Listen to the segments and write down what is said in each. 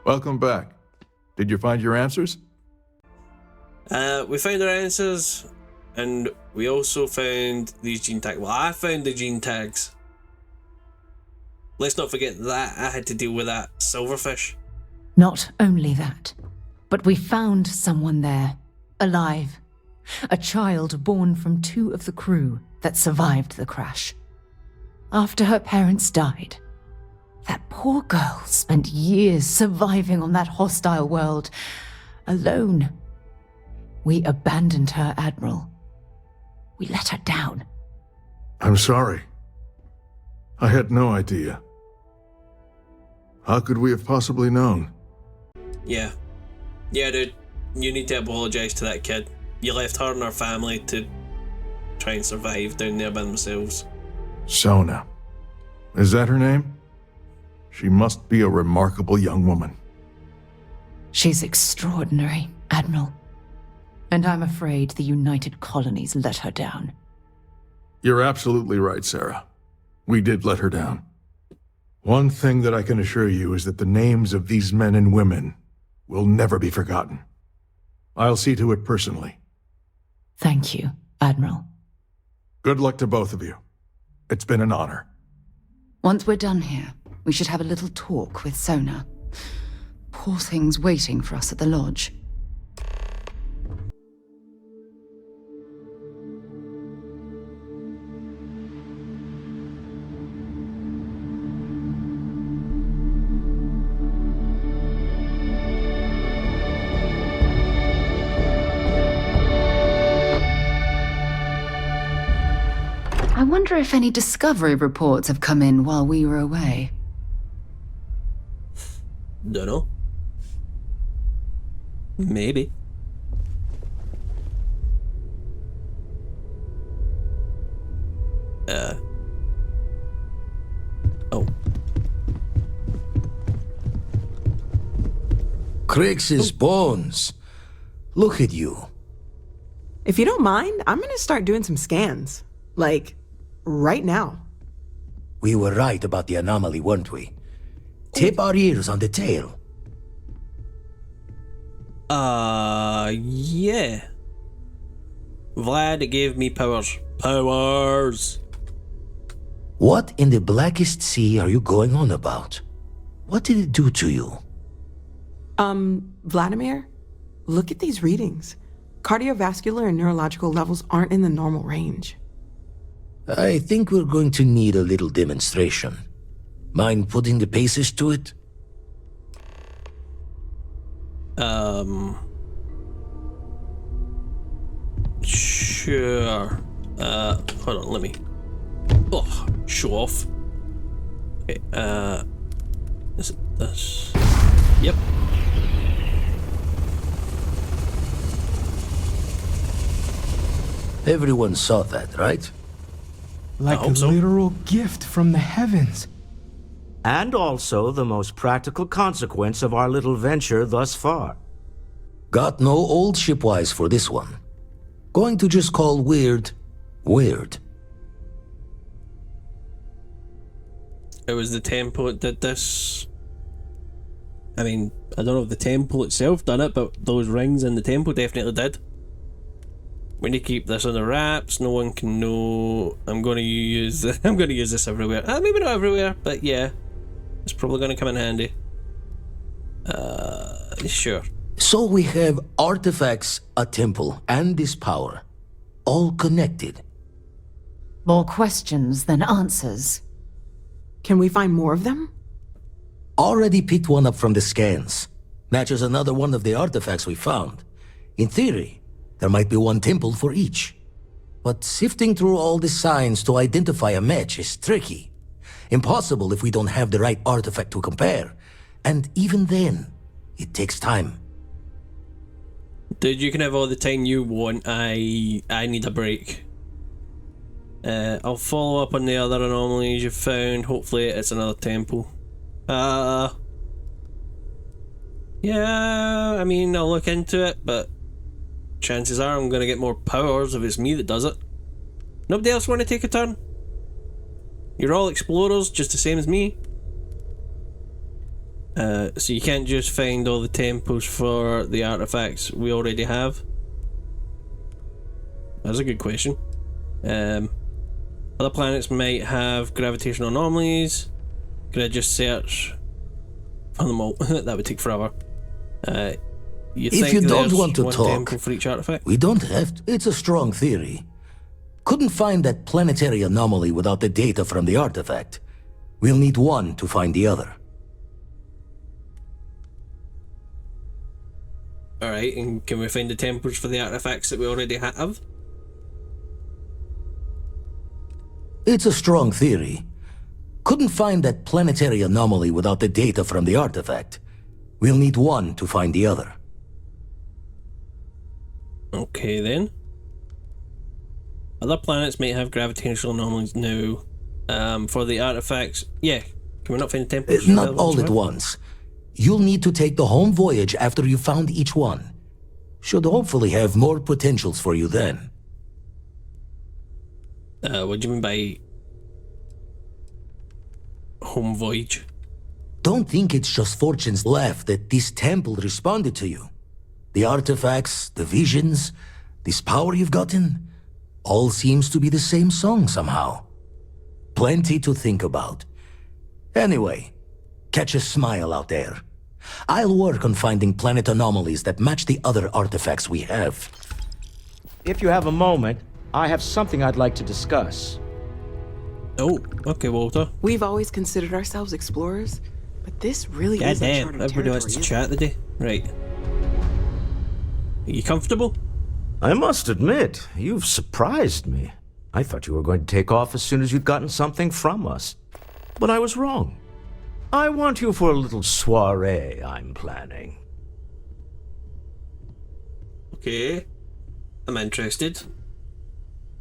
Welcome back. Did you find your answers? We found our answers, and we also found these gene tags. Well, I found the gene tags. Let's not forget that I had to deal with that silverfish. Not only that, but we found someone there, alive. A child born from 2 of the crew that survived the crash. After her parents died, that poor girl spent years surviving on that hostile world, alone. We abandoned her, Admiral. We let her down. I'm sorry. I had no idea. How could we have possibly known? Yeah, dude. You need to apologize to that kid. You left her and her family to try and survive down there by themselves. Sona. Is that her name? She must be a remarkable young woman. She's extraordinary, Admiral. And I'm afraid the United Colonies let her down. You're absolutely right, Sarah. We did let her down. One thing that I can assure you is that the names of these men and women will never be forgotten. I'll see to it personally. Thank you, Admiral. Good luck to both of you. It's been an honor. Once we're done here, we should have a little talk with Sona. Poor thing's waiting for us at the lodge. I wonder if any discovery reports have come in while we were away. Dunno. Maybe. Oh. Crix's bones. Look at you. If you don't mind, I'm gonna start doing some scans. Like, right now. We were right about the anomaly, weren't we? Tip our ears on the tail. Yeah. Vlad gave me powers. Powers! What in the blackest sea are you going on about? What did it do to you? Vladimir, look at these readings. Cardiovascular and neurological levels aren't in the normal range. I think we're going to need a little demonstration. Mind putting the paces to it? Sure. Hold on, let me... Oh, show off. Okay, is it this? Yep. Everyone saw that, right? Like a literal gift from the heavens. And also the most practical consequence of our little venture thus far. Got no old shipwise for this one. Going to just call weird, weird. It was the temple that did this. I mean, I don't know if the temple itself done it, but those rings in the temple definitely did. We need to keep this under wraps. No one can know. I'm going to use this everywhere. Maybe not everywhere, but yeah, it's probably going to come in handy. Sure. So we have artifacts, a temple, and this power, all connected. More questions than answers. Can we find more of them? Already picked one up from the scans. Matches another one of the artifacts we found. In theory, there might be one temple for each. But sifting through all the signs to identify a match is tricky. Impossible if we don't have the right artifact to compare. And even then, it takes time. Dude, you can have all the time you want. I need a break. I'll follow up on the other anomalies you found. Hopefully it's another temple. Yeah, I mean, I'll look into it, but chances are I'm gonna get more powers if it's me that does it. Nobody else want to take a turn? You're all explorers, just the same as me. So you can't just find all the temples for the artifacts we already have? That's a good question. Other planets might have gravitational anomalies. Could I just search for them all? That would take forever. If you don't want to one talk, temple for each artifact? we don't have to. It's a strong theory. Couldn't find that planetary anomaly without the data from the artifact. We'll need one to find the other. Alright, and can we find the temples for the artifacts that we already have? It's a strong theory. Couldn't find that planetary anomaly without the data from the artifact. We'll need one to find the other. Okay then. Other planets might have gravitational anomalies now. For the artifacts, yeah. Can we not find the temples? for the Not other all ones at as well? once. You'll need to take the home voyage after you've found each one. Should hopefully have more potentials for you then. What do you mean by home voyage? Don't think it's just fortune's left that this temple responded to you. The artifacts, the visions, this power you've gotten, all seems to be the same song somehow. Plenty to think about. Anyway, catch a smile out there. I'll work on finding planet anomalies that match the other artifacts we have. If you have a moment, I have something I'd like to discuss. Oh, okay, Walter. We've always considered ourselves explorers, but this really God is damn, uncharted everybody wants to territory, chat today. Right. Are you comfortable? I must admit, you've surprised me. I thought you were going to take off as soon as you'd gotten something from us. But I was wrong. I want you for a little soiree I'm planning. Okay. I'm interested.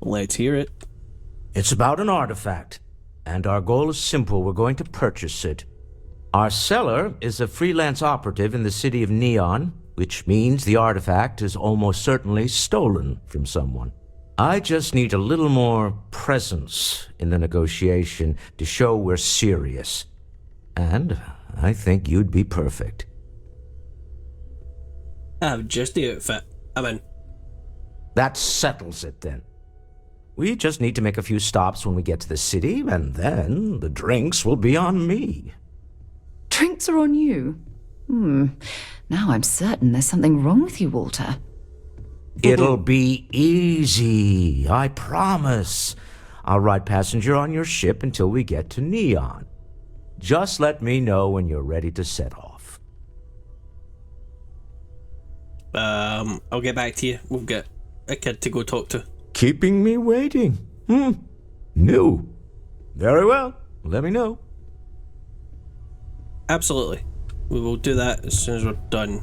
Let's hear it. It's about an artifact, and our goal is simple. We're going to purchase it. Our seller is a freelance operative in the city of Neon, which means the artifact is almost certainly stolen from someone. I just need a little more presence in the negotiation to show we're serious. And I think you'd be perfect. I have just the outfit. I'm in. That settles it then. We just need to make a few stops when we get to the city, and then the drinks will be on me. Drinks are on you? Now I'm certain there's something wrong with you, Walter. It'll be easy, I promise. I'll ride passenger on your ship until we get to Neon. Just let me know when you're ready to set off. I'll get back to you. We've got a kid to go talk to. Keeping me waiting? New. Very well. Let me know. Absolutely. We will do that as soon as we're done.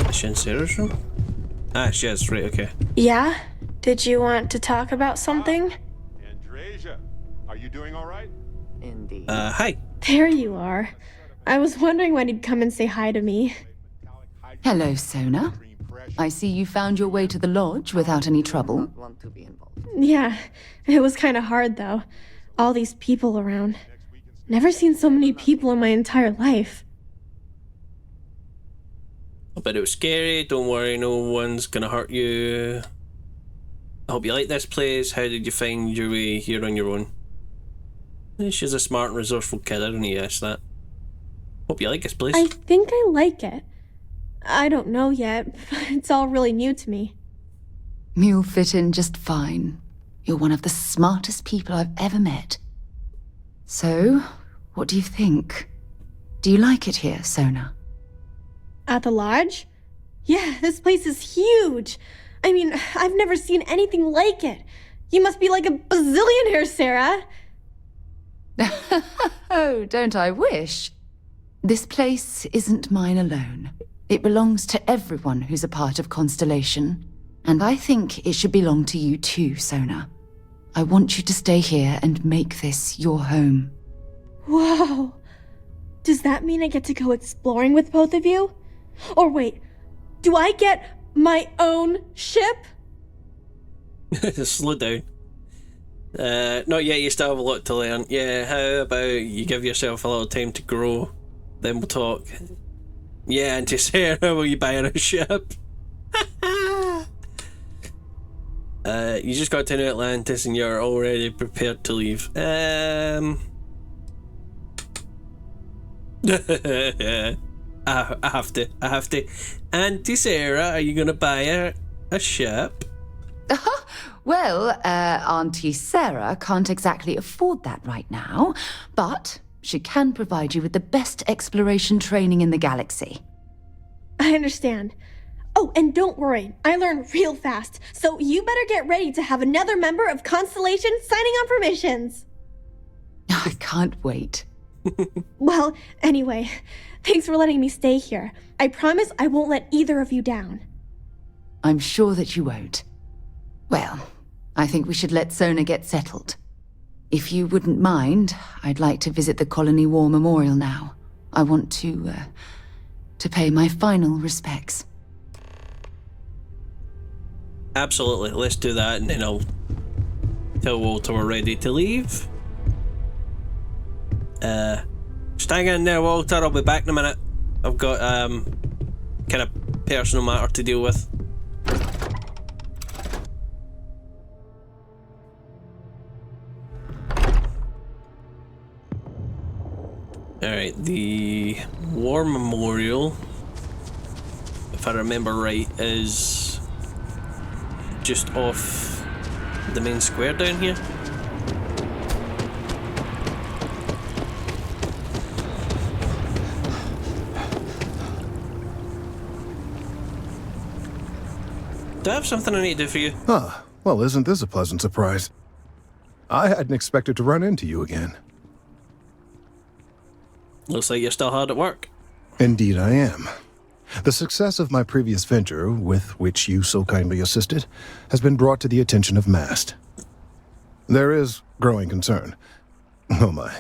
Is she in Sarah's room? Ah, she is. Right, okay. Yeah? Did you want to talk about something? Andrasia, are you doing all right? Hi. There you are. I was wondering when you'd come and say hi to me. Hello, Sona. I see you found your way to the lodge without any trouble. Yeah, it was kind of hard though. All these people around. Never seen so many people in my entire life. But it was scary. Don't worry, no one's gonna hurt you. I hope you like this place. How did you find your way here on your own? She's a smart and resourceful kid. I don't need to ask that. Hope you like this place. I think I like it. I don't know yet. It's all really new to me. You'll fit in just fine. You're one of the smartest people I've ever met. So, what do you think? Do you like it here, Sona? At the lodge? Yeah, this place is huge. I mean, I've never seen anything like it. You must be like a bazillionaire, Sarah. Oh, don't I wish? This place isn't mine alone. It belongs to everyone who's a part of Constellation. And I think it should belong to you too, Sona. I want you to stay here and make this your home. Whoa. Does that mean I get to go exploring with both of you? Or wait, do I get my own ship? Slow down. Not yet, you still have a lot to learn. Yeah, how about you give yourself a little time to grow, then we'll talk. Yeah, and to Sarah, will you buy her a ship? You just got to New Atlantis and you're already prepared to leave. I have to. Auntie Sarah, are you gonna buy her a ship? Well, Auntie Sarah can't exactly afford that right now, but she can provide you with the best exploration training in the galaxy. I understand. Oh, and don't worry, I learn real fast, so you better get ready to have another member of Constellation signing on for missions. I can't wait. Well, anyway, thanks for letting me stay here. I promise I won't let either of you down. I'm sure that you won't. Well, I think we should let Sona get settled. If you wouldn't mind, I'd like to visit the Colony War Memorial now. I want to pay my final respects. Absolutely, let's do that, and then I'll tell Walter we're ready to leave. Just hang in there, Walter, I'll be back in a minute. I've got kind of personal matter to deal with. Alright, the War Memorial, if I remember right, is just off the main square down here. Do I have something I need to do for you? Ah, well, isn't this a pleasant surprise? I hadn't expected to run into you again. Looks like you're still hard at work. Indeed I am. The success of my previous venture, with which you so kindly assisted, has been brought to the attention of MAST. There is growing concern. Oh my,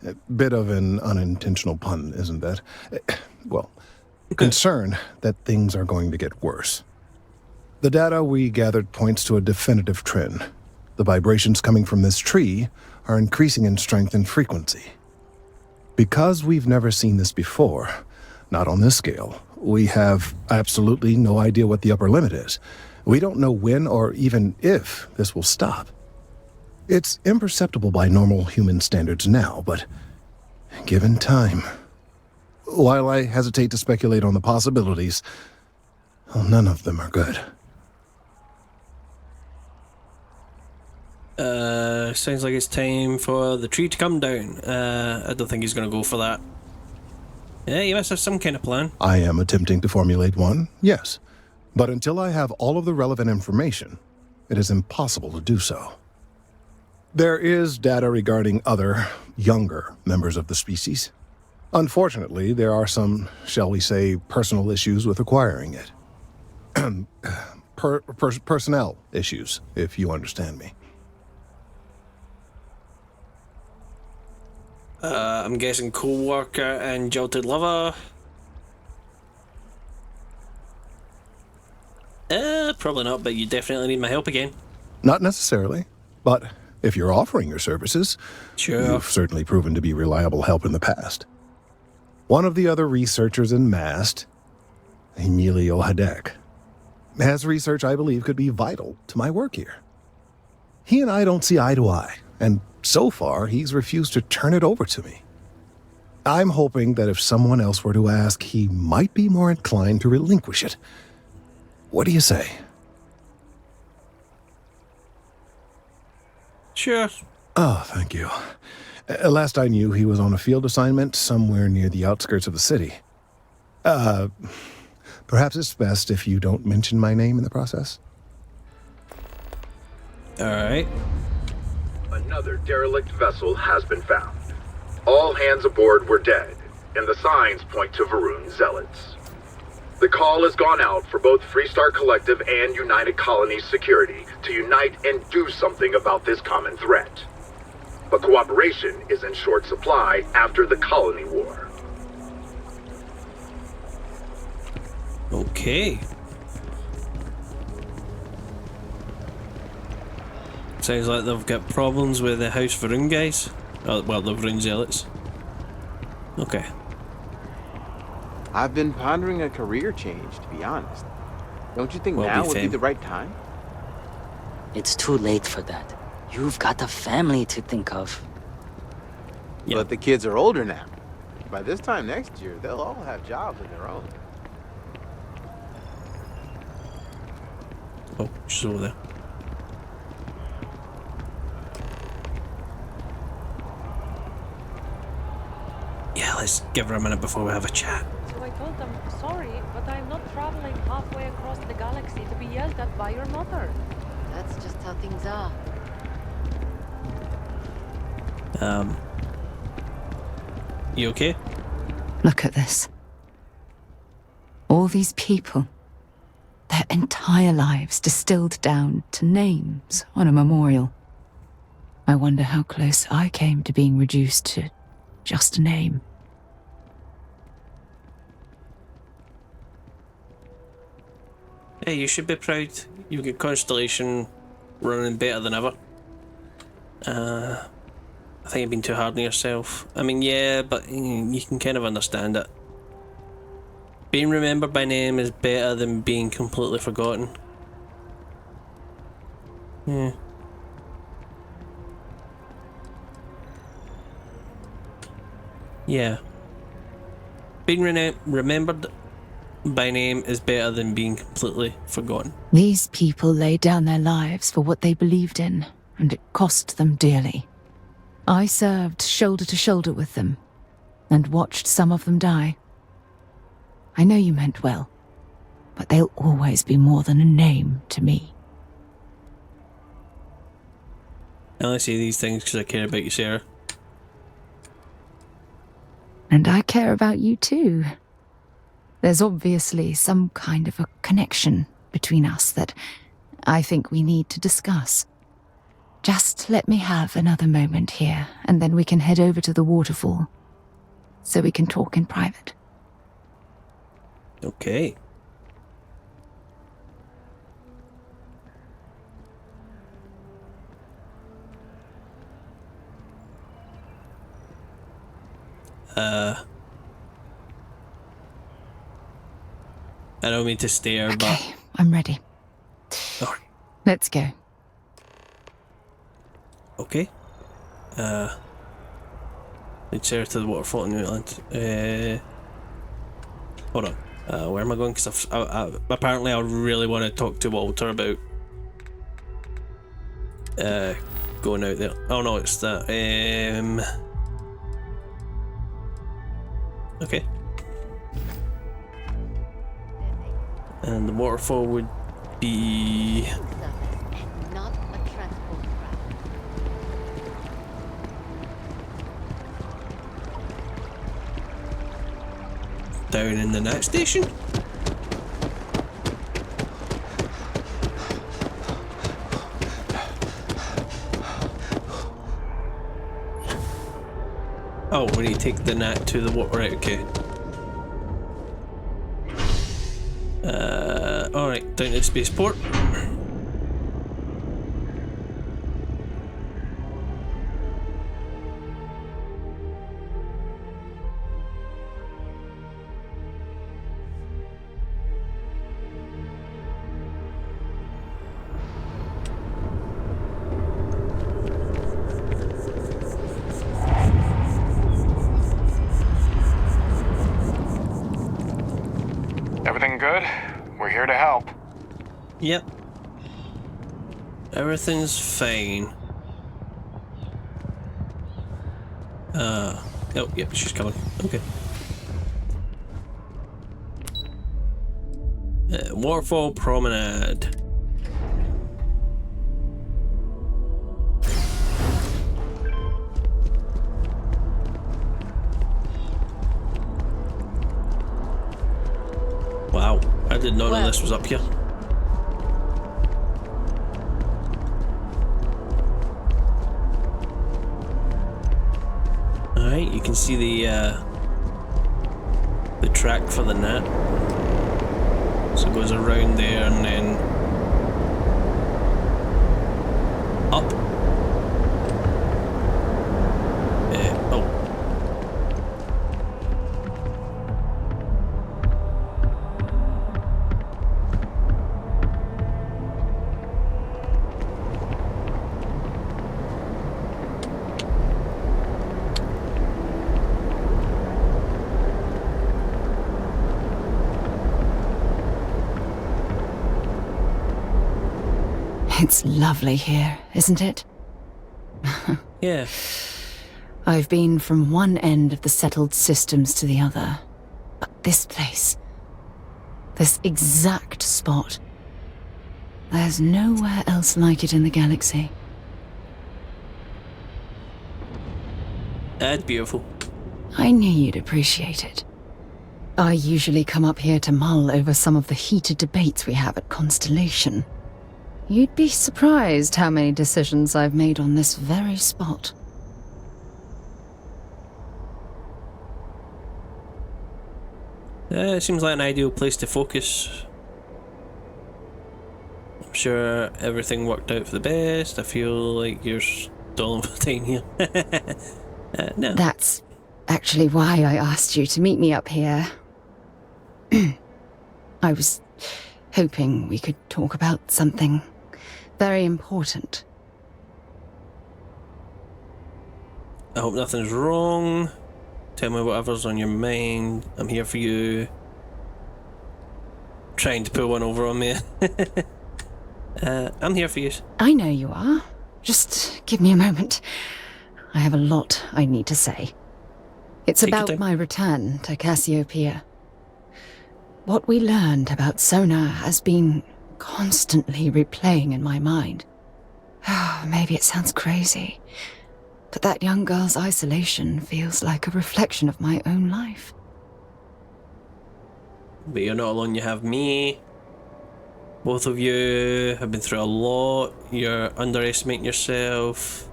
a bit of an unintentional pun, isn't that? Well, concern that things are going to get worse. The data we gathered points to a definitive trend. The vibrations coming from this tree are increasing in strength and frequency. Because we've never seen this before, not on this scale, we have absolutely no idea what the upper limit is. We don't know when or even if this will stop. It's imperceptible by normal human standards now, but given time... While I hesitate to speculate on the possibilities, well, none of them are good. Sounds like it's time for the tree to come down. I don't think he's gonna go for that. Yeah, you must have some kind of plan. I am attempting to formulate one, yes. But until I have all of the relevant information, it is impossible to do so. There is data regarding other, younger members of the species. Unfortunately, there are some, shall we say, personal issues with acquiring it. Personnel issues, if you understand me. I'm guessing co-worker and jilted lover. Probably not, but you definitely need my help again. Not necessarily, but if you're offering your services, sure. You've certainly proven to be reliable help in the past. One of the other researchers in MAST, Emilio Hadek, has research I believe could be vital to my work here. He and I don't see eye to eye, and so far he's refused to turn it over to me. I'm hoping that if someone else were to ask, he might be more inclined to relinquish it. What do you say? Sure. Oh, thank you. Last I knew, he was on a field assignment somewhere near the outskirts of the city. Perhaps it's best if you don't mention my name in the process. All right. Another derelict vessel has been found. All hands aboard were dead, and the signs point to Varun zealots. The call has gone out for both Freestar Collective and United Colonies Security to unite and do something about this common threat. But cooperation is in short supply after the Colony War. Okay. Sounds like they've got problems with the House Varun guys. Well, the Varun zealots. Okay. I've been pondering a career change, to be honest. Don't you think now would be the right time? It's too late for that. You've got a family to think of. Yeah. But the kids are older now. By this time next year, they'll all have jobs of their own. Oh, she's over there. Yeah, let's give her a minute before we have a chat. So I told them, sorry, but I'm not traveling halfway across the galaxy to be yelled at by your mother. That's just how things are. You okay? Look at this. All these people. Their entire lives distilled down to names on a memorial. I wonder how close I came to being reduced to just a name. Hey, you should be proud. You've got Constellation running better than ever. I think you've been too hard on yourself. I mean, yeah, but you can kind of understand it. Being remembered by name is better than being completely forgotten. Yeah. Yeah. Being remembered by name is better than being completely forgotten. These people laid down their lives for what they believed in, and it cost them dearly. I served shoulder to shoulder with them, and watched some of them die. I know you meant well, but they'll always be more than a name to me. I only say these things because I care about you, Sarah. And I care about you too. There's obviously some kind of a connection between us that I think we need to discuss. Just let me have another moment here, and then we can head over to the waterfall, so we can talk in private. Okay. I don't mean to stare, okay, but... I'm ready. Oh. Let's go. Okay. Lead Sarah to the waterfall in Newland. Hold on. Where am I going? Because apparently I really want to talk to Walter about going out there. Oh no, it's that. Okay. And the waterfall would be Not a transport craft. down in the next station. Oh, we need to take the net to the water. Right, okay. Alright, down to the spaceport. Everything good? We're here to help. Yep. Everything's fine. Oh, yep, she's coming. Okay. Waterfall Promenade. Wow, I did not know this was up here. Alright, you can see the track for the net. So it goes around there and then Up. Oh. It's lovely here, isn't it? Yeah. I've been from one end of the settled systems to the other. But this place, this exact spot, there's nowhere else like it in the galaxy. That's beautiful. I knew you'd appreciate it. I usually come up here to mull over some of the heated debates we have at Constellation. You'd be surprised how many decisions I've made on this very spot. It seems like an ideal place to focus. I'm sure everything worked out for the best. I feel like you're stalling for time here. No. That's actually why I asked you to meet me up here. I was hoping we could talk about something very important. I hope nothing's wrong. Tell me whatever's on your mind. I'm here for you. Trying to pull one over on me. I'm here for you. I know you are. Just give me a moment. I have a lot I need to say. It's Take your about time. my return to Cassiopeia. What we learned about Sona has been constantly replaying in my mind. Maybe it sounds crazy, but that young girl's isolation feels like a reflection of my own life. But you're not alone, you have me. Both of you have been through a lot. You're underestimating yourself.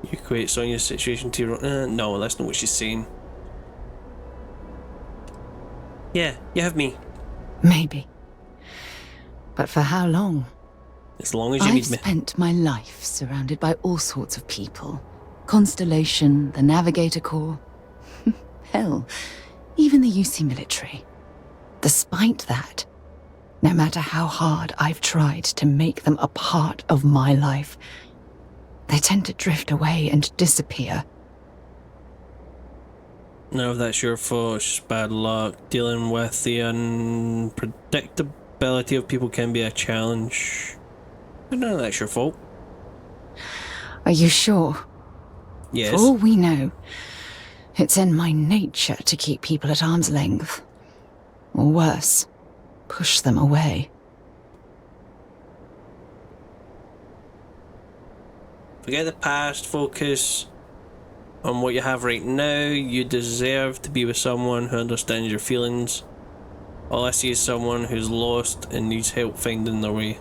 You equate Sonia's situation to your no, that's not what she's saying. Yeah, you have me. Maybe. But for how long? As long as you I've need me. spent my life surrounded by all sorts of people. Constellation, the Navigator Corps. Hell, even the UC military. Despite that, no matter how hard I've tried to make them a part of my life, they tend to drift away and disappear. None of that's your fault, it's just bad luck. Dealing with the unpredictability of people can be a challenge. But none of that's your fault. Are you sure? Yes. For all we know, it's in my nature to keep people at arm's length. Or worse, push them away. Forget the past, focus on what you have right now. You deserve to be with someone who understands your feelings. All I see is someone who's lost and needs help finding their way.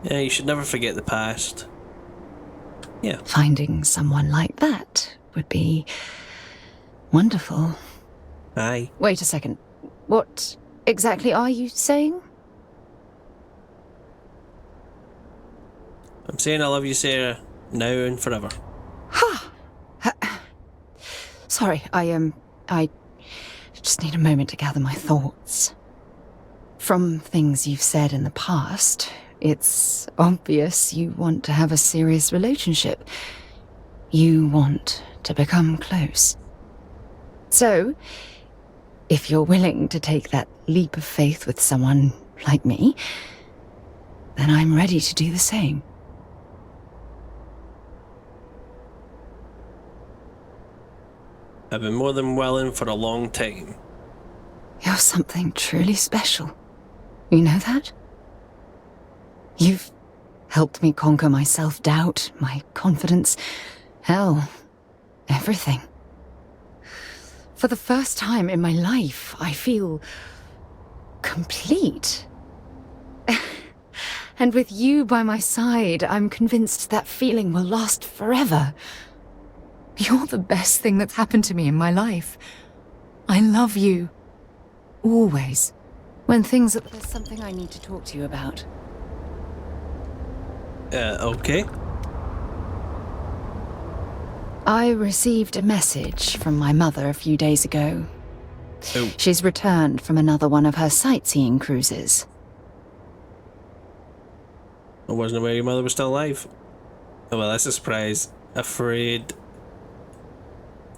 Yeah, you should never forget the past. Yeah. Finding someone like that would be wonderful. Aye. Wait a second. What exactly are you saying? I'm saying I love you, Sarah, now and forever. Sorry, I just need a moment to gather my thoughts. From things you've said in the past, it's obvious you want to have a serious relationship. You want to become close. So, if you're willing to take that leap of faith with someone like me, then I'm ready to do the same. I've been more than willing for a long time. You're something truly special. You know that? You've helped me conquer my self-doubt, my confidence, hell, everything. For the first time in my life, I feel complete. And with you by my side, I'm convinced that feeling will last forever. You're the best thing that's happened to me in my life. I love you. Always. When there's something I need to talk to you about. Okay. I received a message from my mother a few days ago. Oh. She's returned from another one of her sightseeing cruises. I wasn't aware your mother was still alive. Oh, well, that's a surprise. Afraid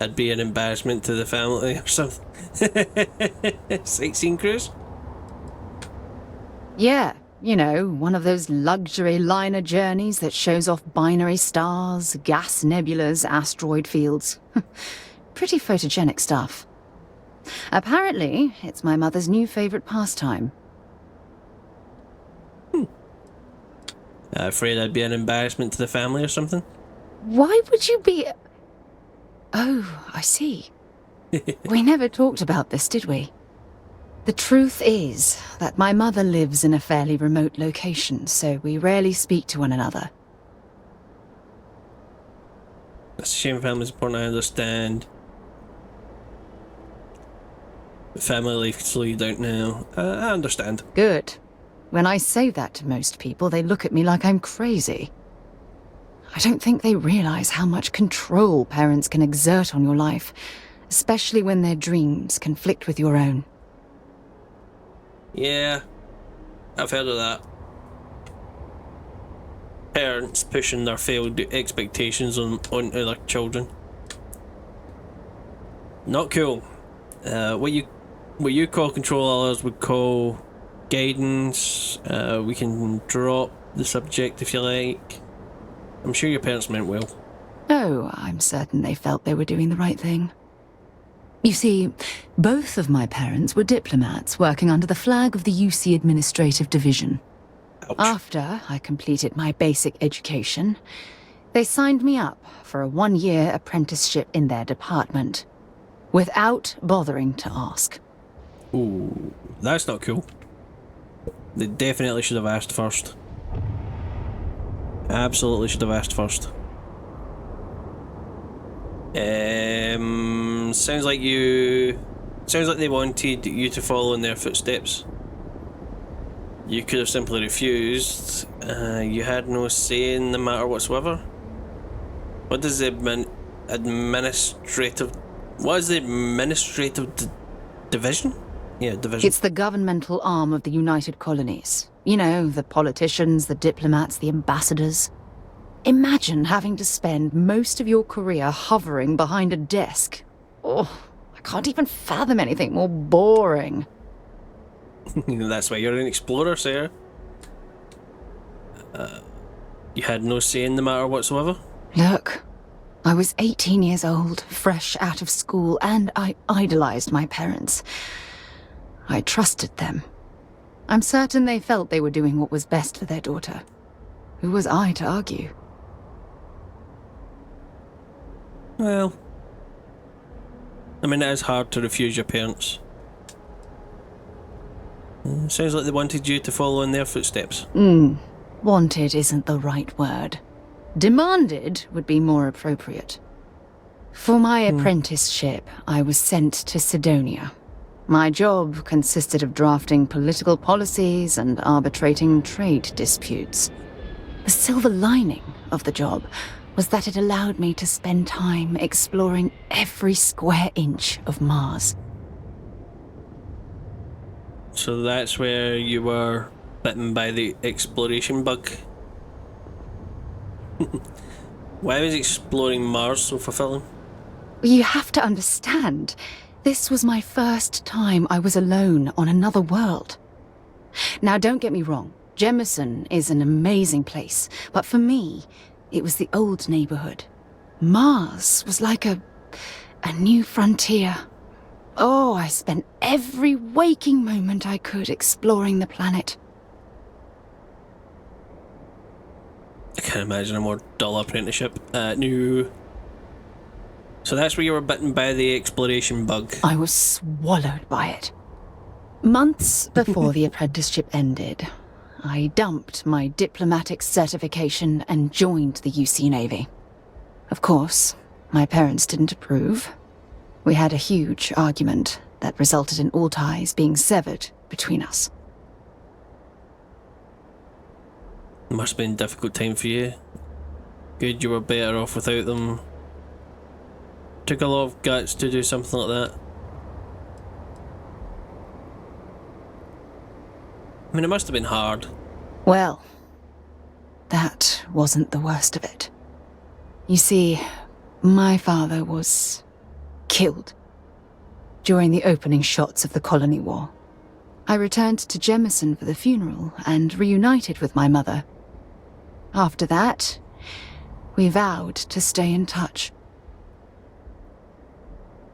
I'd be an embarrassment to the family or something. Sightseeing cruise? Yeah, you know, one of those luxury liner journeys that shows off binary stars, gas nebulas, asteroid fields. Pretty photogenic stuff. Apparently, it's my mother's new favorite pastime. Afraid I'd be an embarrassment to the family or something? Why would you be... Oh, I see. We never talked about this, did we? The truth is that my mother lives in a fairly remote location, so we rarely speak to one another. That's a shame. Family's important, I understand. Family life slowed down now. I understand. Good. When I say that to most people, they look at me like I'm crazy. I don't think they realize how much control parents can exert on your life, especially when their dreams conflict with your own. Yeah, I've heard of that. Parents pushing their failed expectations onto their children. Not cool. What you call control, others would call guidance. We can drop the subject if you like. I'm sure your parents meant well. Oh, I'm certain they felt they were doing the right thing. You see, both of my parents were diplomats working under the flag of the UC Administrative Division. Ouch. After I completed my basic education, they signed me up for a 1-year apprenticeship in their department, without bothering to ask. Ooh, that's not cool. They definitely should have asked first. Absolutely should have asked first. Sounds like they wanted you to follow in their footsteps. You could have simply refused. You had no say in the matter whatsoever. What is the administrative division? Yeah, division. It's the governmental arm of the United Colonies. You know, the politicians, the diplomats, the ambassadors. Imagine having to spend most of your career hovering behind a desk. Oh, I can't even fathom anything more boring. That's why you're an explorer, Sarah. You had no say in the matter whatsoever? Look, I was 18 years old, fresh out of school, and I idolized my parents. I trusted them. I'm certain they felt they were doing what was best for their daughter. Who was I to argue? Well, I mean, it is hard to refuse your parents. Sounds like they wanted you to follow in their footsteps. Wanted isn't the right word. Demanded would be more appropriate. For my apprenticeship, I was sent to Sidonia. My job consisted of drafting political policies and arbitrating trade disputes. The silver lining of the job was that it allowed me to spend time exploring every square inch of Mars. So that's where you were bitten by the exploration bug. Why was exploring Mars so fulfilling? You have to understand, this was my first time I was alone on another world. Now, don't get me wrong, Jemison is an amazing place, but for me, it was the old neighborhood. Mars was like a new frontier. Oh, I spent every waking moment I could exploring the planet. I can't imagine a more dull apprenticeship. No. So that's where you were bitten by the exploration bug. I was swallowed by it. Months before the apprenticeship ended, I dumped my diplomatic certification and joined the UC Navy. Of course, my parents didn't approve. We had a huge argument that resulted in all ties being severed between us. Must have been a difficult time for you. Good, you were better off without them. Took a lot of guts to do something like that. I mean, it must have been hard. Well, that wasn't the worst of it. You see, my father was killed during the opening shots of the Colony War. I returned to Jemison for the funeral and reunited with my mother. After that, we vowed to stay in touch.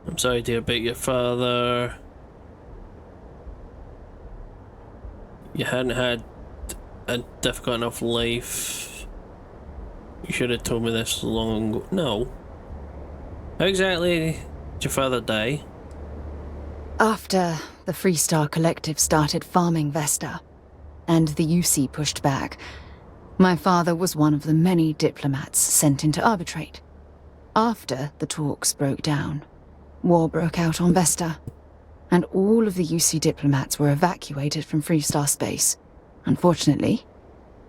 I'm sorry to hear about your father. You hadn't had a difficult enough life. You should have told me this long ago. No. How exactly did your father die? After the Freestar Collective started farming Vesta, and the UC pushed back, my father was one of the many diplomats sent in to arbitrate. After the talks broke down, war broke out on Vesta, and all of the UC diplomats were evacuated from Freestar space. Unfortunately,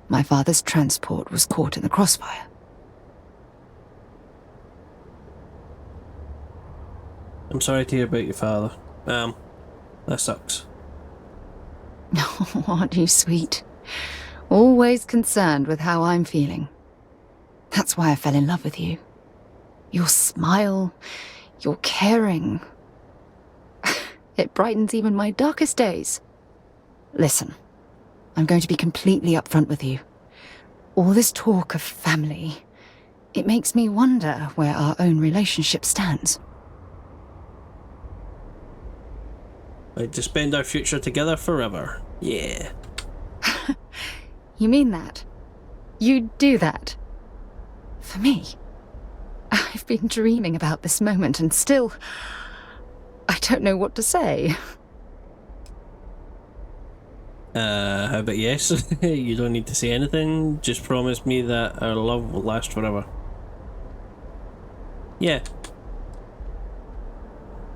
my father's transport was caught in the crossfire. I'm sorry to hear about your father. That sucks. Oh, aren't you sweet? Always concerned with how I'm feeling. That's why I fell in love with you. Your smile, your caring. It brightens even my darkest days. Listen, I'm going to be completely upfront with you. All this talk of family, it makes me wonder where our own relationship stands. Like to spend our future together forever. Yeah. You mean that? You'd do that? For me? I've been dreaming about this moment and still... I don't know what to say. How about yes? You don't need to say anything. Just promise me that our love will last forever. Yeah.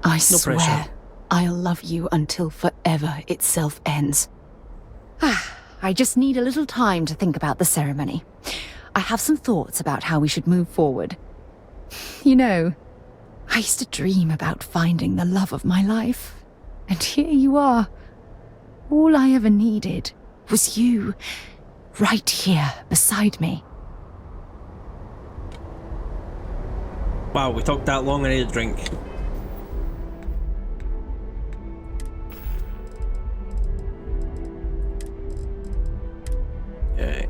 I No swear, pressure. I'll love you until forever itself ends. I just need a little time to think about the ceremony. I have some thoughts about how we should move forward. You know, I used to dream about finding the love of my life. And here you are. All I ever needed was you, right here beside me. Wow, we talked that long. I need a drink. Alright.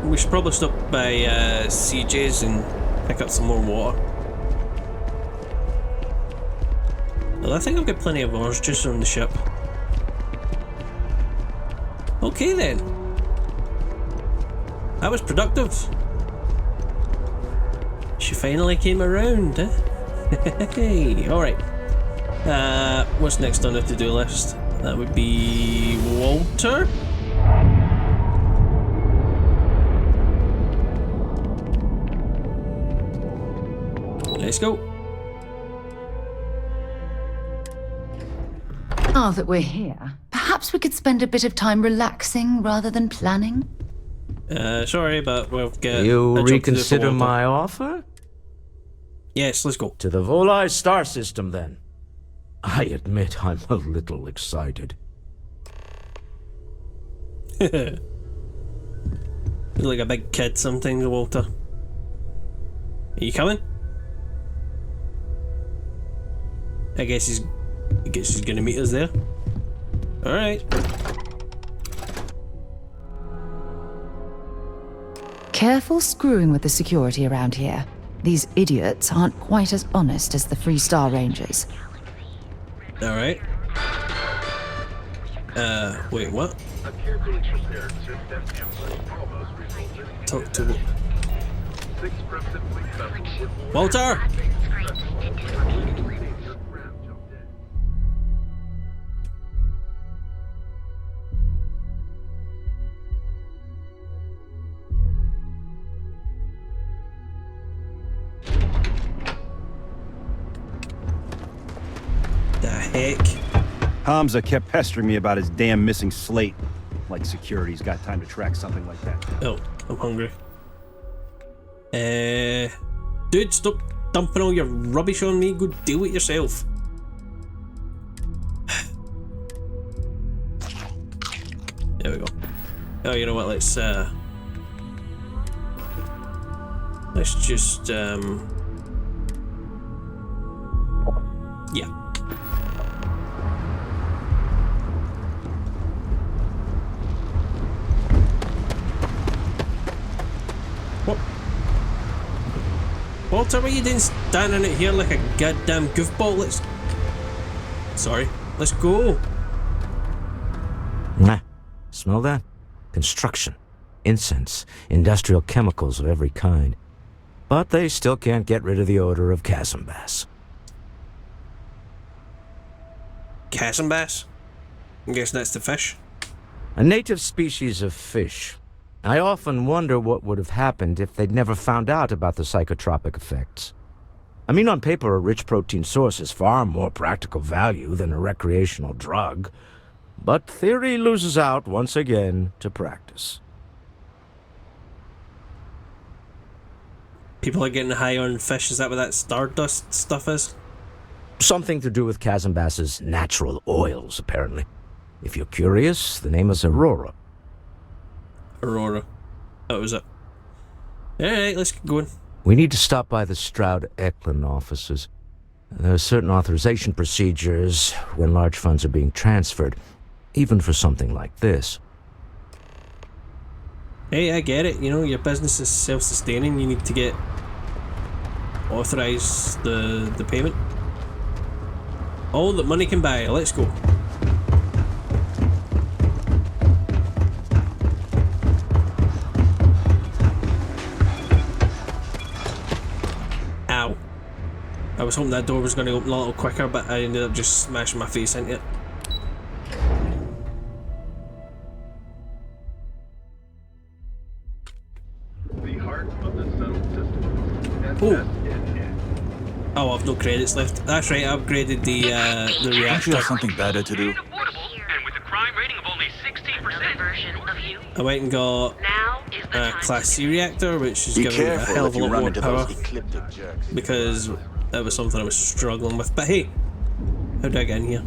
We should probably stop by CJ's and pick up some more water. Well, I think I've got plenty of orange juice on the ship. Okay then. That was productive. She finally came around, eh? Hey, alright. What's next on the to-do list? That would be Walter? Let's go. Now that we're here, perhaps we could spend a bit of time relaxing rather than planning? Sorry, but we've got... You reconsider my offer? Yes, let's go. To the Volai star system, then. I admit I'm a little excited. You're like a big kid sometimes, Walter. Are you coming? I guess he's gonna meet us there. Alright. Careful screwing with the security around here. These idiots aren't quite as honest as the Freestar Rangers. Alright. Wait, what? Talk to... Walter! The heck? Hamza kept pestering me about his damn missing slate. Like security's got time to track something like that. Oh, I'm hungry. Dude, stop dumping all your rubbish on me. Go deal with yourself. There we go. Oh, you know what? Let's just yeah. What? Walter, what are you doing standing out here like a goddamn goofball? Let's go. Nah. Smell that? Construction, incense, industrial chemicals of every kind. But they still can't get rid of the odor of chasm bass. Chasm bass? I'm guessing that's the fish. A native species of fish. I often wonder what would have happened if they'd never found out about the psychotropic effects. I mean, on paper, a rich protein source is far more practical value than a recreational drug. But theory loses out once again to practice. People are getting high on fish. Is that what that stardust stuff is? Something to do with chasm bass's natural oils, apparently. If you're curious, the name is Aurora. Aurora. That was it. Alright, let's get going. We need to stop by the Stroud-Eklund offices. There are certain authorization procedures when large funds are being transferred, even for something like this. Hey, I get it. You know, your business is self-sustaining. You need to get authorize the payment. All that money can buy. Let's go. Ow. I was hoping that door was going to open a little quicker, but I ended up just smashing my face into it. Oh, I've no credits left. That's right, I upgraded the reactor. Don't you have something better to do? I went and got a Class C reactor, which is giving me a hell of a lot more power. Because that was something I was struggling with. But hey, how did I get in here?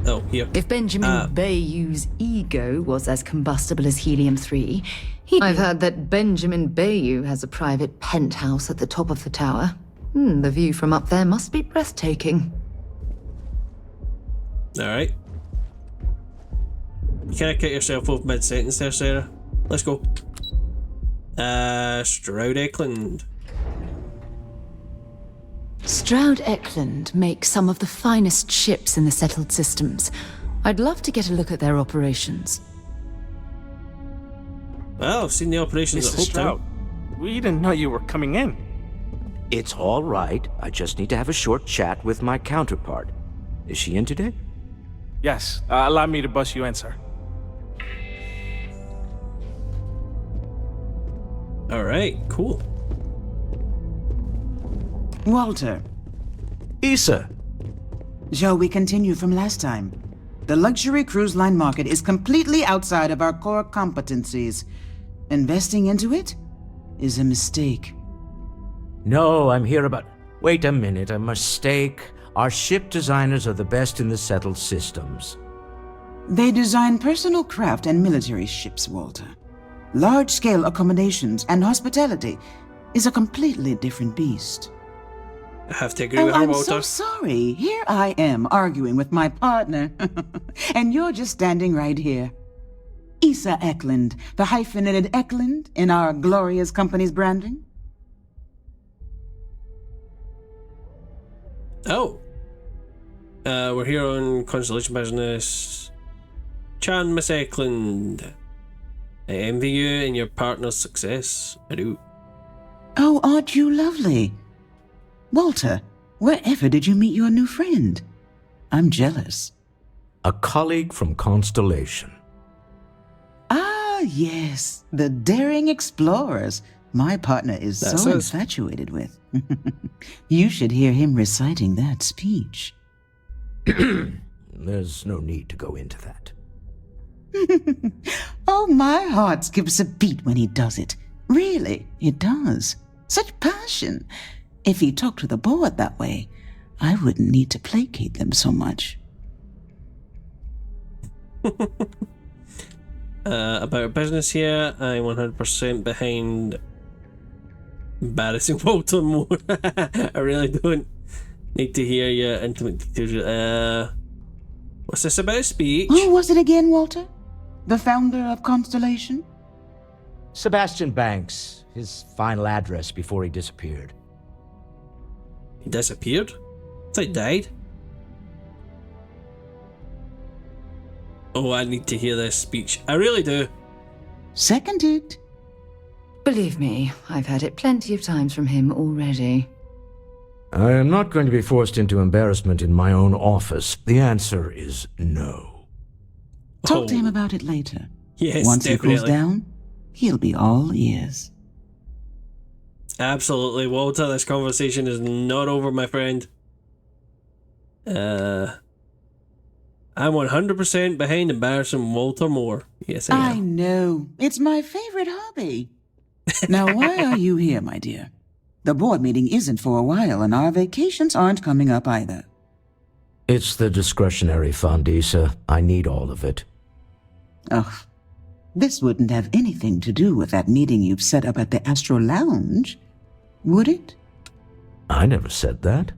Oh, here. If Benjamin Bayou's ego was as combustible as helium-3, I've heard that Benjamin Bayou has a private penthouse at the top of the tower. The view from up there must be breathtaking. Alright. You can't cut yourself off mid-sentence there, Sarah. Let's go. Stroud-Eklund. Stroud-Eklund makes some of the finest ships in the settled systems. I'd love to get a look at their operations. Well, I've seen the operations at Mr. Stroud, Hopetown. we didn't know you were coming in. It's all right. I just need to have a short chat with my counterpart. Is she in today? Yes. Allow me to bust you in, sir. Alright, cool. Walter. Issa. Shall we continue from last time? The luxury cruise line market is completely outside of our core competencies. Investing into it is a mistake. No, I'm here about... Wait a minute, a mistake. Our ship designers are the best in the settled systems. They design personal craft and military ships, Walter. Large-scale accommodations and hospitality is a completely different beast. I have to agree with her, I'm Walter. so sorry. Here I am arguing with my partner. And you're just standing right here. Issa Eklund, the hyphenated Eklund in our glorious company's branding. Oh. We're here on Constellation Business. Chan, Miss Eklund. I envy you and your partner's success. I do. Oh, aren't you lovely? Walter, wherever did you meet your new friend? I'm jealous. A colleague from Constellation. Ah, yes, the daring explorers my partner is so infatuated with. You should hear him reciting that speech. there's no need to go into that. Oh, my heart skips a beat when he does it. Really, it does. Such passion. If he talked to the board that way, I wouldn't need to placate them so much. About business here, I'm 100% behind embarrassing Walter more. I really don't need to hear your intimate details. What's this about a speech? Who was it again, Walter? The founder of Constellation? Sebastian Banks, his final address before he disappeared. He disappeared? I thought he died. Oh, I need to hear this speech. I really do. Seconded. Believe me, I've heard it plenty of times from him already. I am not going to be forced into embarrassment in my own office. The answer is no. Talk to him about it later. Yes, Once definitely. he cools down, he'll be all ears. Absolutely, Walter. This conversation is not over, my friend. I'm 100% behind embarrassing Walter Moore. Yes, I I am. know. It's my favorite hobby. Now, why are you here, my dear? The board meeting isn't for a while, and our vacations aren't coming up either. It's the discretionary fund, Issa. I need all of it. Ugh. This wouldn't have anything to do with that meeting you've set up at the Astro Lounge, would it? I never said that.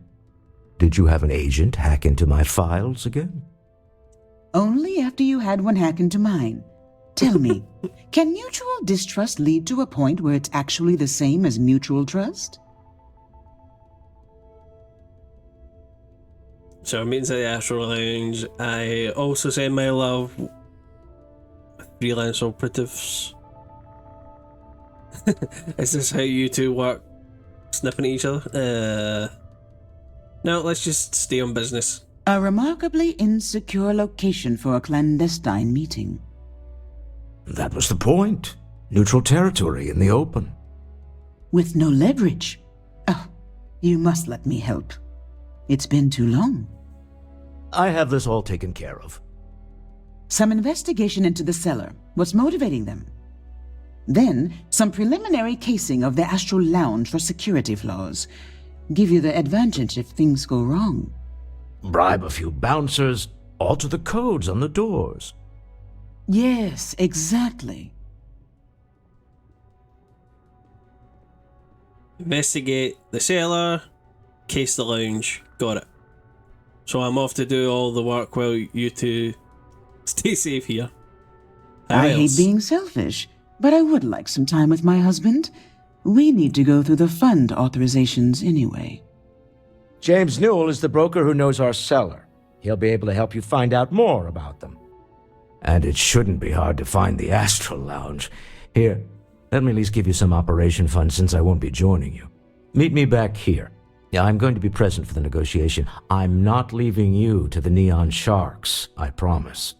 Did you have an agent hack into my files again? Only after you had one hack into mine. Tell me, can mutual distrust lead to a point where it's actually the same as mutual trust? So it means at the Astro Lounge. I also send my love. Freelance operatives. Is this how you two work? Sniffing at each other? No, let's just stay on business. A remarkably insecure location for a clandestine meeting. That was the point. Neutral territory in the open. With no leverage. Oh, you must let me help. It's been too long. I have this all taken care of. Some investigation into the cellar. What's motivating them? Then, some preliminary casing of the Astral Lounge for security flaws. Give you the advantage if things go wrong. Bribe a few bouncers, alter the codes on the doors. Yes, exactly. Investigate the cellar, case the lounge. Got it. So I'm off to do all the work while you two stay safe here. I hate being selfish, but I would like some time with my husband. We need to go through the fund authorizations anyway. James Newell is the broker who knows our cellar. He'll be able to help you find out more about them. And it shouldn't be hard to find the Astral Lounge. Here, let me at least give you some operation funds since I won't be joining you. Meet me back here. I'm going to be present for the negotiation. I'm not leaving you to the Neon Sharks, I promise.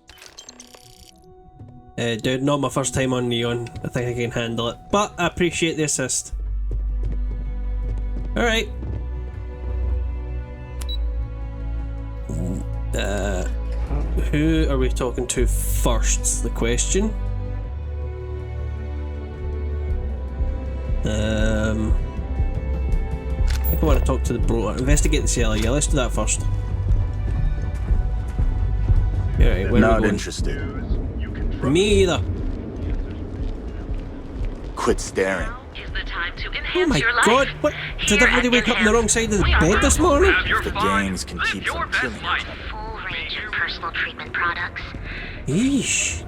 Dude, not my first time on Neon. I think I can handle it. But I appreciate the assist. Alright. Who are we talking to first? The question. I think I want to talk to the broker. Investigate the cellar. Yeah, let's do that first. Alright, where are we going? Not interested. Me either. Quit staring. Oh my god, what? Did everybody wake up on the wrong side of the bed this morning? If the gangs can keep from killing each other. Full range of personal treatment products. Yeesh.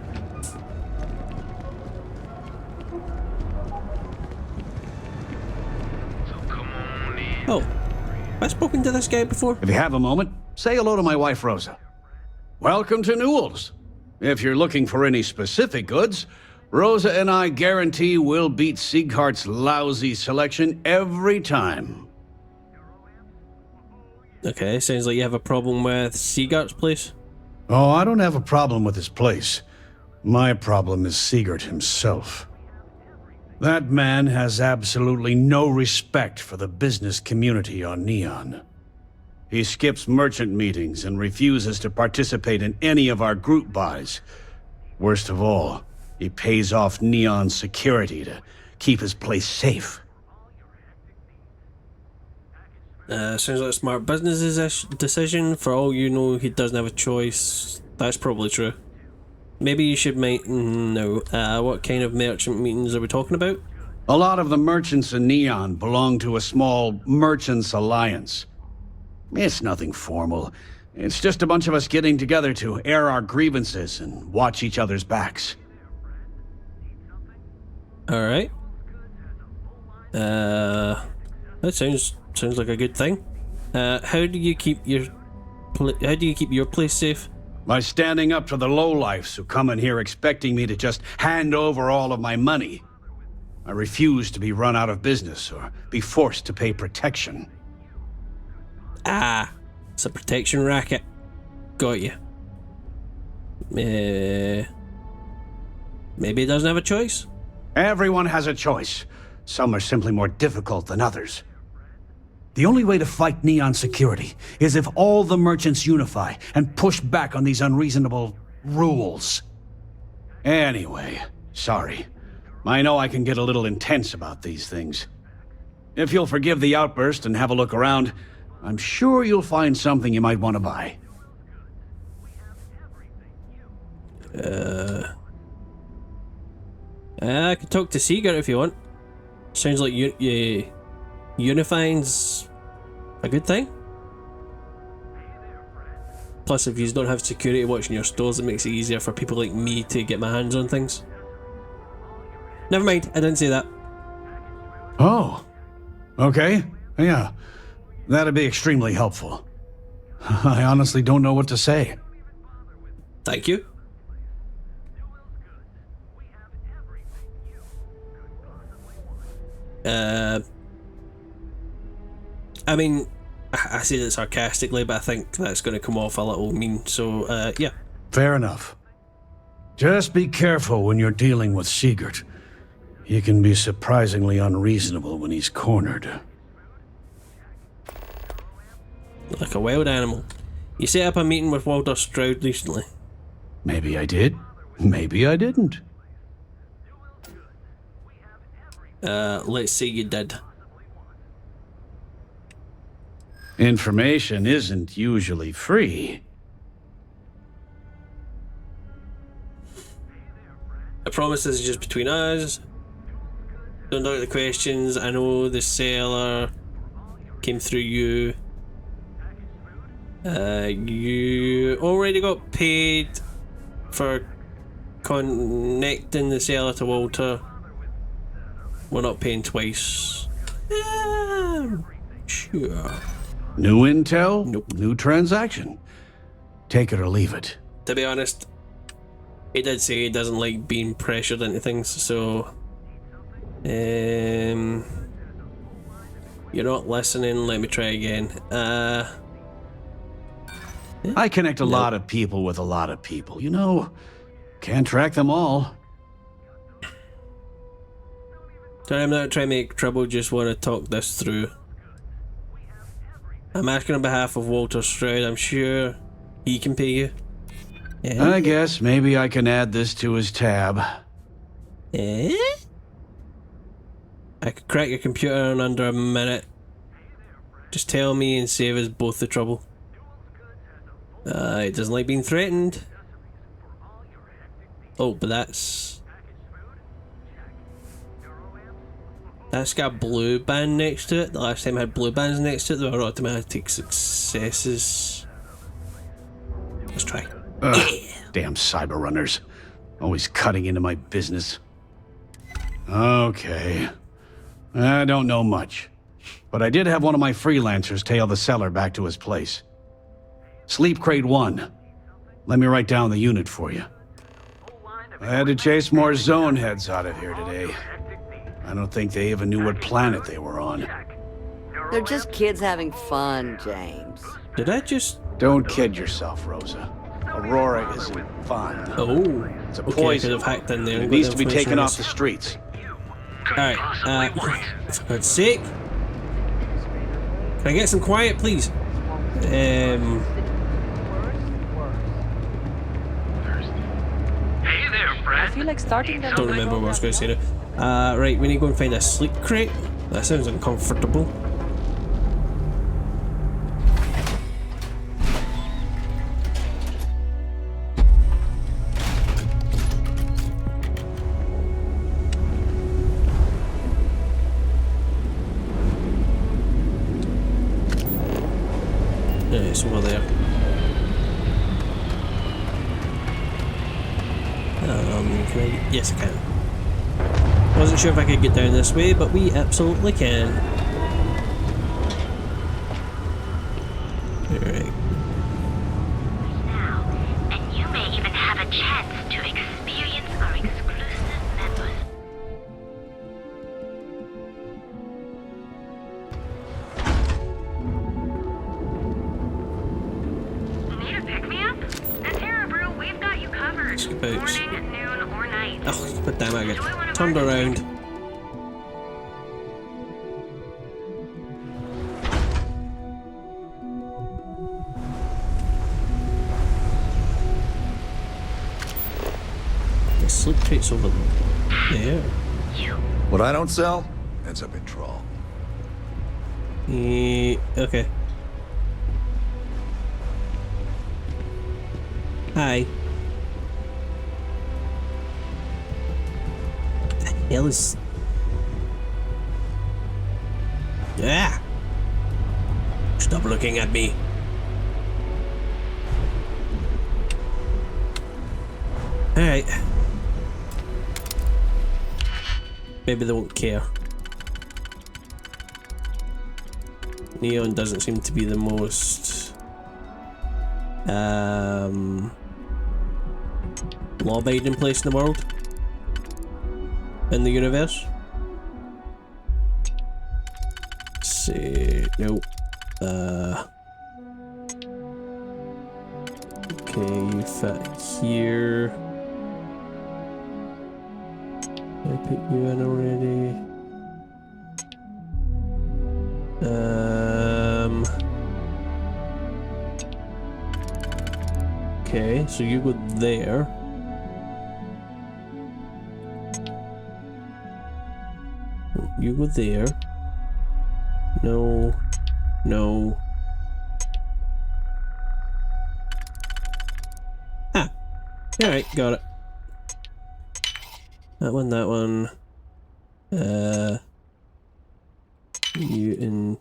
Oh, have I spoken to this guy before? If you have a moment, say hello to my wife, Rosa. Welcome to Newell's. If you're looking for any specific goods, Rosa and I guarantee we'll beat Sieghart's lousy selection every time. Okay, sounds like you have a problem with Siegart's place. Oh, I don't have a problem with his place. My problem is Siegert himself. That man has absolutely no respect for the business community on Neon. He skips merchant meetings and refuses to participate in any of our group buys. Worst of all, he pays off Neon's security to keep his place safe. Sounds like a smart business decision. For all you know, he doesn't have a choice. That's probably true. Maybe you should no. What kind of merchant meetings are we talking about? A lot of the merchants in Neon belong to a small merchants alliance. It's nothing formal. It's just a bunch of us getting together to air our grievances and watch each other's backs. Alright. That sounds like a good thing. How do you keep your place safe? By standing up to the lowlifes who come in here expecting me to just hand over all of my money. I refuse to be run out of business or be forced to pay protection. Ah, it's a protection racket. Got you. Maybe he doesn't have a choice? Everyone has a choice. Some are simply more difficult than others. The only way to fight Neon security is if all the merchants unify and push back on these unreasonable rules. Anyway, sorry. I know I can get a little intense about these things. If you'll forgive the outburst and have a look around, I'm sure you'll find something you might want to buy. I could talk to Seeger if you want. Sounds like unifying's a good thing. Plus, if you don't have security watching your stores, it makes it easier for people like me to get my hands on things. Never mind, I didn't say that. Oh, okay, yeah. That'd be extremely helpful. I honestly don't know what to say. Thank you. I mean, I say that sarcastically, but I think that's going to come off a little mean, so, yeah. Fair enough. Just be careful when you're dealing with Sigurd. He can be surprisingly unreasonable when he's cornered. Like a wild animal. You set up a meeting with Walter Stroud recently. Maybe I did. Maybe I didn't. Let's say you did. Information isn't usually free. I promise this is just between us. Don't doubt the questions. I know the seller came through you. You already got paid for connecting the seller to Walter. We're not paying twice. Sure. New intel? Nope. New transaction. Take it or leave it. To be honest, he did say he doesn't like being pressured into things, so... You're not listening, let me try again. I connect a lot of people with a lot of people, you know. Can't track them all. Sorry, I'm not trying to make trouble, just want to talk this through. I'm asking on behalf of Walter Stroud. I'm sure he can pay you. Yeah. I guess maybe I can add this to his tab. I could crack your computer in under a minute. Just tell me and save us both the trouble. He doesn't like being threatened. Oh, but that's got blue band next to it. The last time I had blue bands next to it, they were automatic successes. Let's try. Damn cyber runners. Always cutting into my business. Okay. I don't know much. But I did have one of my freelancers tail the seller back to his place. Sleep Crate 1. Let me write down the unit for you. I had to chase more zone heads out of here today. I don't think they even knew what planet they were on. They're just kids having fun, James. Did I just... Don't kid yourself, Rosa. Aurora isn't fun. Oh. It's a Okay, poison. I could have hacked in there. It needs to be taken off the streets. Alright, for God's sake. Can I get some quiet, please? I feel like starting them. Don't remember what I was going to say now. Right, we need to go and find a sleep crate. That sounds uncomfortable. Yeah, it's over there. Can I? Yes, I can. Wasn't sure if I could get down this way, but we absolutely can. Alright. Now, and you may even have a chance to experience our exclusive members. Need a pick-me-up? At Terra Brew, we've got you covered. Morning, noon, or night. Oh, but damn, I got turned around. The sleep crate's over there. What I don't sell ends up in trawl. Okay. Hi. What the hell is... Ah! Stop looking at me. Alright. Maybe they won't care. Neon doesn't seem to be the most law-abiding place in the world, in the universe. Let's see, nope. Okay, you fit here. Did I put you in already? Okay, so you go there. You go there. No. No. Ah! Alright, got it. That one, that one. You and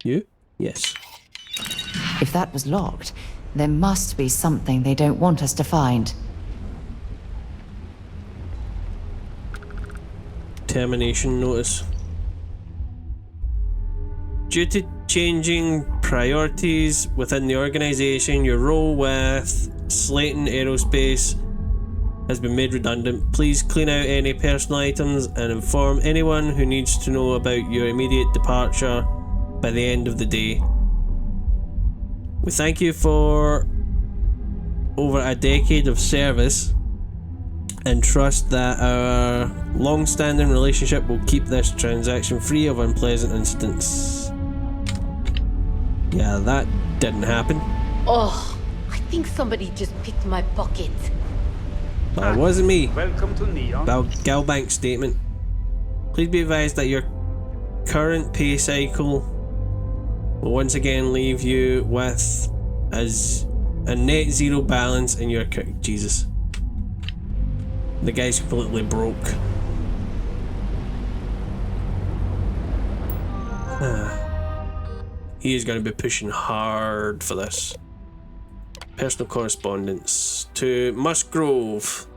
you? Yes. If that was locked, there must be something they don't want us to find. Termination notice. Due to changing priorities within the organization, your role with Slayton Aerospace has been made redundant. Please clean out any personal items and inform anyone who needs to know about your immediate departure by the end of the day. We thank you for over a decade of service and trust that our long-standing relationship will keep this transaction free of unpleasant incidents. Yeah, that didn't happen. Oh, I think somebody just picked my bucket. But it wasn't me. Welcome to Neon. Galbank statement. Please be advised that your current pay cycle will once again leave you with a net zero balance in your Jesus. The guy's completely broke. He is going to be pushing hard for this. Personal correspondence to Musgrove.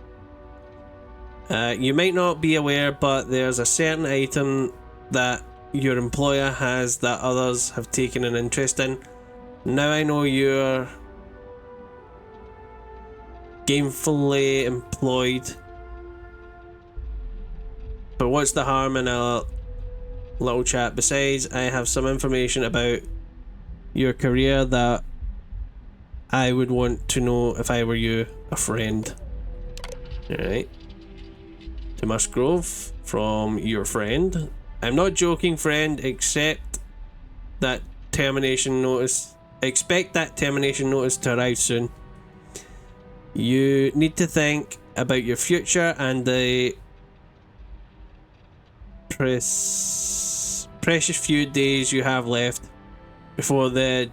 You might not be aware, but there's a certain item that your employer has that others have taken an interest in. Now I know you're gainfully employed, but what's the harm in a little chat? Besides, I have some information about your career that I would want to know if I were you, a friend. Alright. To Musgrove from your friend. I'm not joking, friend, except that termination notice expect that termination notice to arrive soon. You need to think about your future and the precious few days you have left before they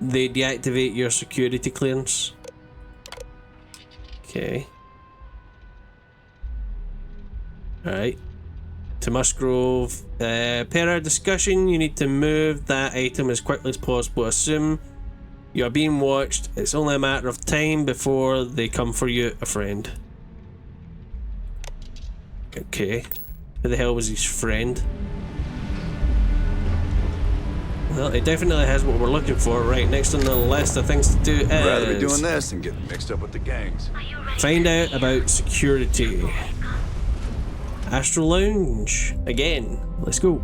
deactivate your security clearance. Okay. Alright. To Musgrove. Per our discussion, you need to move that item as quickly as possible. Assume you are being watched. It's only a matter of time before they come for you, a friend. Okay. Who the hell was his friend? Well, it definitely has what we're looking for. Right, next on the list of things to do is... I'd rather be doing this than getting mixed up with the gangs. Find out about security. Astral Lounge. Again. Let's go.